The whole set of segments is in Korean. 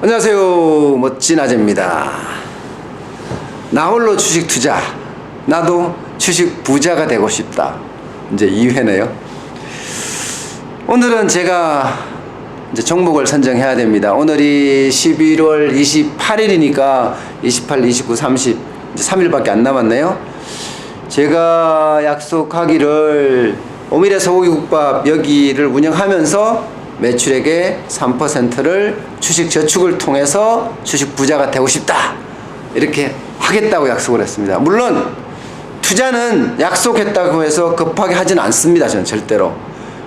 안녕하세요. 멋진 아재입니다. 나 홀로 주식 투자, 나도 주식 부자가 되고 싶다. 이제 2회네요. 오늘은 제가 이제 종목을 선정해야 됩니다. 오늘이 11월 28일이니까 28, 29, 30 이제 3일밖에 안 남았네요. 제가 약속하기를 오미래 소고기국밥 여기를 운영하면서 매출액의 3%를 주식 저축을 통해서 주식 부자가 되고 싶다, 이렇게 하겠다고 약속을 했습니다. 물론 투자는 약속했다고 해서 급하게 하진 않습니다. 저는 절대로.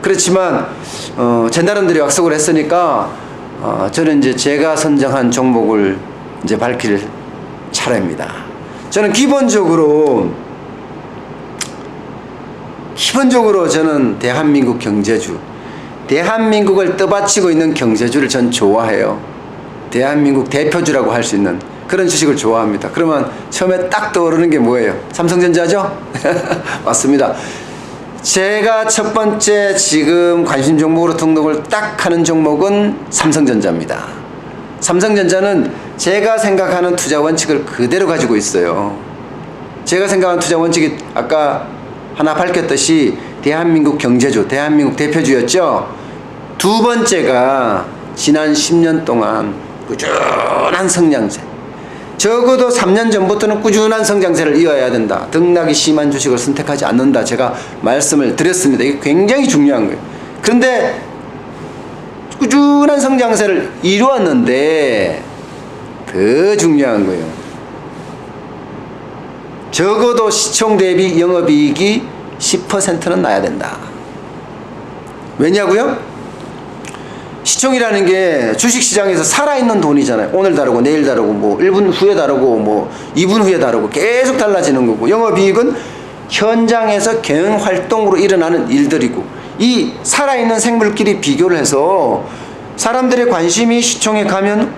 그렇지만 제 나름대로 약속을 했으니까 저는 이제 제가 선정한 종목을 이제 밝힐 차례입니다. 저는 기본적으로 저는 대한민국 경제주, 대한민국을 떠받치고 있는 경제주를 전 좋아해요. 대한민국 대표주라고 할 수 있는 그런 주식을 좋아합니다. 그러면 처음에 딱 떠오르는 게 뭐예요? 삼성전자죠? 맞습니다. 제가 첫 번째 지금 관심 종목으로 등록을 딱 하는 종목은 삼성전자입니다. 삼성전자는 제가 생각하는 투자 원칙을 그대로 가지고 있어요. 제가 생각하는 투자 원칙이 아까 하나 밝혔듯이 대한민국 경제주, 대한민국 대표주였죠. 두 번째가 지난 10년 동안 꾸준한 성장세, 적어도 3년 전부터는 꾸준한 성장세를 이어야 된다. 등락이 심한 주식을 선택하지 않는다. 제가 말씀을 드렸습니다. 이게 굉장히 중요한 거예요. 그런데 꾸준한 성장세를 이루었는데 더 중요한 거예요. 적어도 시총 대비 영업이익이 10%는 나야 된다. 왜냐고요? 시총이라는 게 주식시장에서 살아있는 돈이잖아요. 오늘 다르고 내일 다르고 뭐 1분 후에 다르고 뭐 2분 후에 다르고 계속 달라지는 거고, 영업이익은 현장에서 경영활동으로 일어나는 일들이고, 이 살아있는 생물끼리 비교를 해서 사람들의 관심이 시총에 가면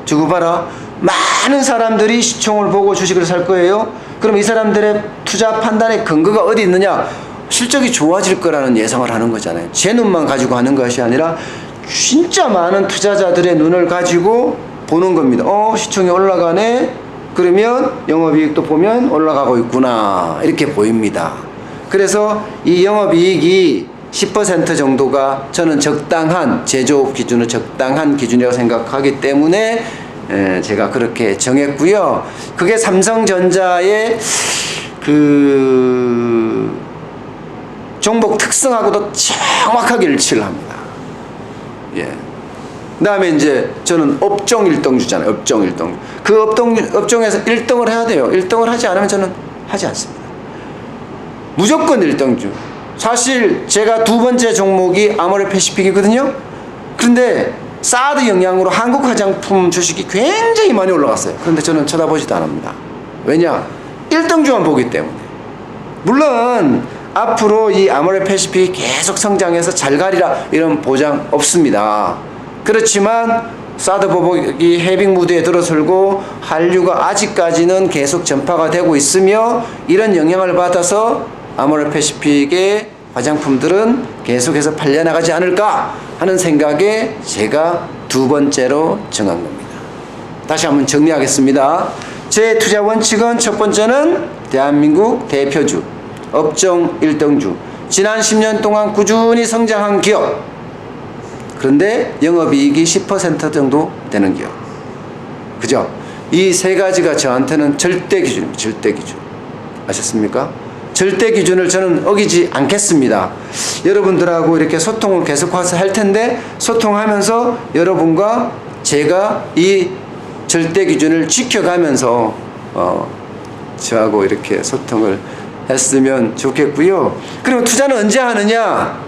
저거 봐라, 많은 사람들이 시총을 보고 주식을 살 거예요. 그럼 이 사람들의 투자 판단의 근거가 어디 있느냐? 실적이 좋아질 거라는 예상을 하는 거잖아요. 제 눈만 가지고 하는 것이 아니라 진짜 많은 투자자들의 눈을 가지고 보는 겁니다. 시총이 올라가네? 그러면 영업이익도 보면 올라가고 있구나, 이렇게 보입니다. 그래서 이 영업이익이 10% 정도가 저는 적당한, 제조업 기준으로 적당한 기준이라고 생각하기 때문에 제가 그렇게 정했고요. 그게 삼성전자의 그 종목 특성하고도 정확하게 일치를 합니다. 예. 그 다음에 이제 저는 업종 1등주잖아요. 업종 1등. 그 업종에서 1등을 해야 돼요. 1등을 하지 않으면 저는 하지 않습니다. 무조건 1등주. 사실 제가 두 번째 종목이 아모레 패시픽이거든요. 그런데 사드 영향으로 한국 화장품 주식이 굉장히 많이 올라갔어요. 그런데 저는 쳐다보지도 않습니다. 왜냐? 1등주만 보기 때문에. 물론 앞으로 이 아모레 패시픽이 계속 성장해서 잘 가리라 이런 보장 없습니다. 그렇지만 사드 보복이 해빙 무드에 들어설고 한류가 아직까지는 계속 전파가 되고 있으며, 이런 영향을 받아서 아모레 패시픽의 화장품들은 계속해서 팔려나가지 않을까 하는 생각에 제가 두 번째로 정한 겁니다. 다시 한번 정리하겠습니다. 제 투자 원칙은 첫 번째는 대한민국 대표주, 업종 1등주, 지난 10년 동안 꾸준히 성장한 기업, 그런데 영업이익이 10% 정도 되는 기업. 그죠? 이 세 가지가 저한테는 절대 기준입니다. 절대 기준. 아셨습니까? 절대 기준을 저는 어기지 않겠습니다. 여러분들하고 이렇게 소통을 계속해서 할 텐데, 소통하면서 여러분과 제가 이 절대 기준을 지켜가면서 저하고 이렇게 소통을 했으면 좋겠고요. 그리고 투자는 언제 하느냐?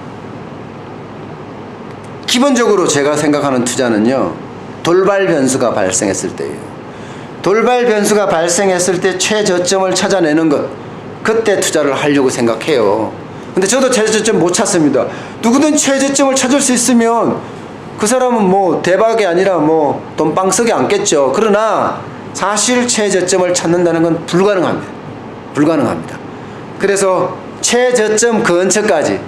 기본적으로 제가 생각하는 투자는요, 돌발 변수가 발생했을 때예요. 돌발 변수가 발생했을 때 최저점을 찾아내는 것, 그때 투자를 하려고 생각해요. 근데 저도 최저점 못 찾습니다. 누구든 최저점을 찾을 수 있으면 그 사람은 뭐 대박이 아니라 뭐 돈방석에 앉겠죠. 그러나 사실 최저점을 찾는다는 건 불가능합니다. 불가능합니다. 그래서 최저점 근처까지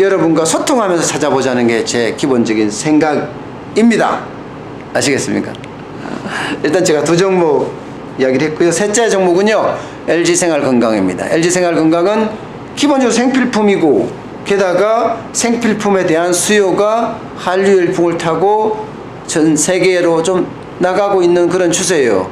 여러분과 소통하면서 찾아보자는 게 제 기본적인 생각입니다. 아시겠습니까? 일단 제가 두 종목 이야기를 했고요. 셋째 종목은요, LG생활건강입니다. LG생활건강은 기본적으로 생필품이고, 게다가 생필품에 대한 수요가 한류 열풍을 타고 전 세계로 좀 나가고 있는 그런 추세예요.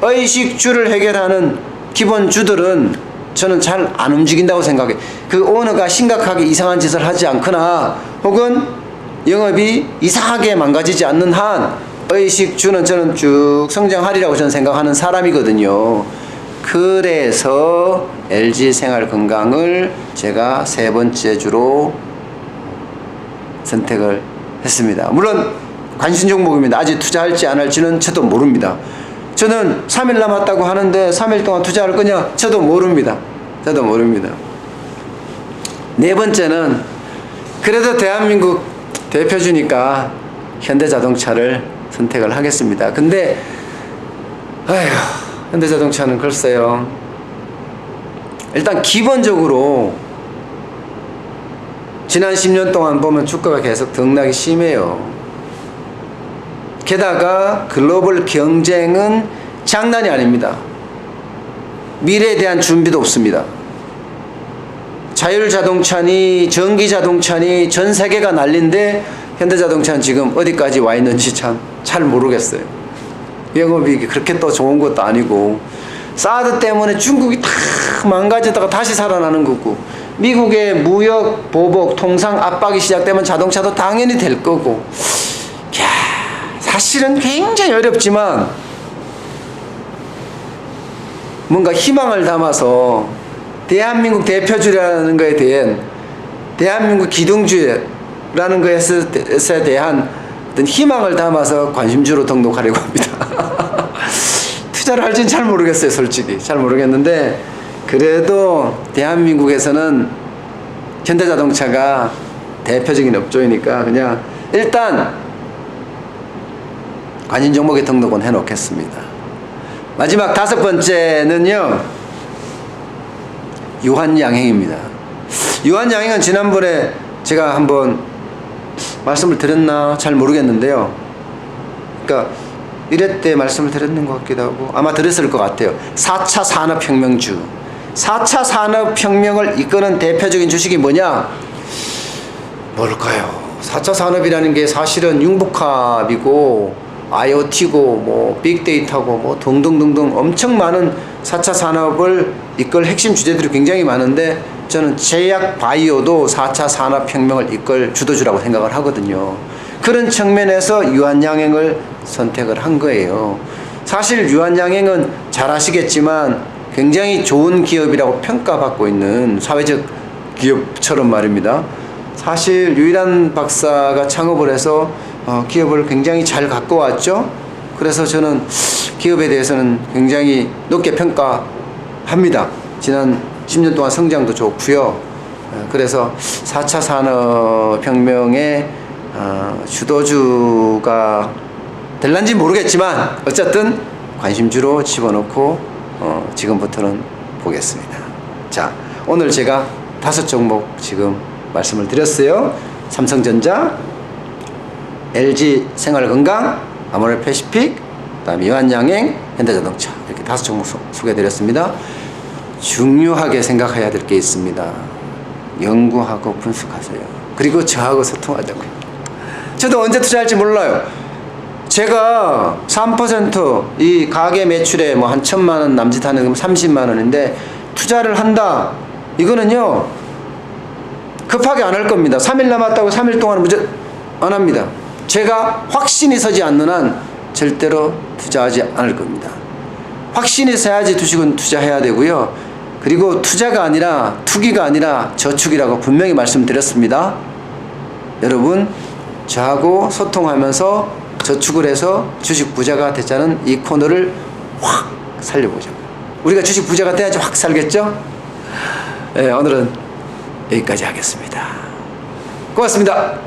의식주를 해결하는 기본 주들은 저는 잘 안 움직인다고 생각해요. 그 오너가 심각하게 이상한 짓을 하지 않거나 혹은 영업이 이상하게 망가지지 않는 한 의식주는 저는 쭉 성장하리라고 저는 생각하는 사람이거든요. 그래서 LG생활건강을 제가 세 번째 주로 선택을 했습니다. 물론 관심 종목입니다. 아직 투자할지 안 할지는 저도 모릅니다. 저는 3일 남았다고 하는데 3일 동안 투자할 거냐? 저도 모릅니다. 저도 모릅니다. 네 번째는 그래도 대한민국 대표주니까 현대자동차를 선택을 하겠습니다. 근데 현대자동차는 글쎄요. 일단 기본적으로 지난 10년 동안 보면 주가가 계속 등락이 심해요. 게다가 글로벌 경쟁은 장난이 아닙니다. 미래에 대한 준비도 없습니다. 자율자동차니 전기자동차니 전 세계가 난리인데 현대자동차는 지금 어디까지 와 있는지 참 잘 모르겠어요. 영업이익이 그렇게 또 좋은 것도 아니고, 사드 때문에 중국이 다 망가지다가 다시 살아나는 거고, 미국의 무역, 보복, 통상 압박이 시작되면 자동차도 당연히 될 거고, 사실은 굉장히 어렵지만 뭔가 희망을 담아서 대한민국 대표주라는 것에 대한, 대한민국 기둥주라는 것에 대한 어떤 희망을 담아서 관심주로 등록하려고 합니다. 투자를 할지는 잘 모르겠어요. 솔직히 잘 모르겠는데, 그래도 대한민국에서는 현대자동차가 대표적인 업종이니까 그냥 일단 관심 종목에 등록은 해놓겠습니다. 마지막 다섯 번째는요, 유한양행입니다. 유한양행은 지난번에 제가 한번 말씀을 드렸나 잘 모르겠는데요. 그러니까 1회 때 말씀을 드렸는 것 같기도 하고 아마 드렸을 것 같아요. 4차 산업혁명주. 4차 산업혁명을 이끄는 대표적인 주식이 뭐냐? 뭘까요? 4차 산업이라는 게 사실은 융복합이고 IoT고 뭐 빅데이터고 뭐 등등등등 엄청 많은 4차 산업을 이끌 핵심 주제들이 굉장히 많은데, 저는 제약 바이오도 4차 산업혁명을 이끌 주도주라고 생각을 하거든요. 그런 측면에서 유한양행을 선택을 한 거예요. 사실 유한양행은 잘 아시겠지만 굉장히 좋은 기업이라고 평가받고 있는 사회적 기업처럼 말입니다. 사실 유일한 박사가 창업을 해서 기업을 굉장히 잘 갖고 왔죠. 그래서 저는 기업에 대해서는 굉장히 높게 평가합니다. 지난 10년 동안 성장도 좋고요. 그래서 4차 산업혁명의 주도주가 될런지 모르겠지만 어쨌든 관심주로 집어넣고 지금부터는 보겠습니다. 자, 오늘 제가 5종목 지금 말씀을 드렸어요. 삼성전자, LG생활건강, 아모레패시픽, 그다음에 유한양행, 현대자동차, 이렇게 5종목 소개해드렸습니다. 중요하게 생각해야 될 게 있습니다. 연구하고 분석하세요. 그리고 저하고 소통하자고요. 저도 언제 투자할지 몰라요. 제가 3% 이 가계 매출에 뭐 한 1,000만 원 남짓하는 30만 원인데 투자를 한다. 이거는요, 급하게 안 할 겁니다. 3일 남았다고 3일 동안 무조건 안 합니다. 제가 확신이 서지 않는 한 절대로 투자하지 않을 겁니다. 확신이 서야지 주식은 투자해야 되고요. 그리고 투자가 아니라 투기가 아니라 저축이라고 분명히 말씀드렸습니다. 여러분, 저하고 소통하면서 저축을 해서 주식 부자가 되자는 이 코너를 확 살려보자고요. 우리가 주식 부자가 돼야지 확 살겠죠? 네, 오늘은 여기까지 하겠습니다. 고맙습니다.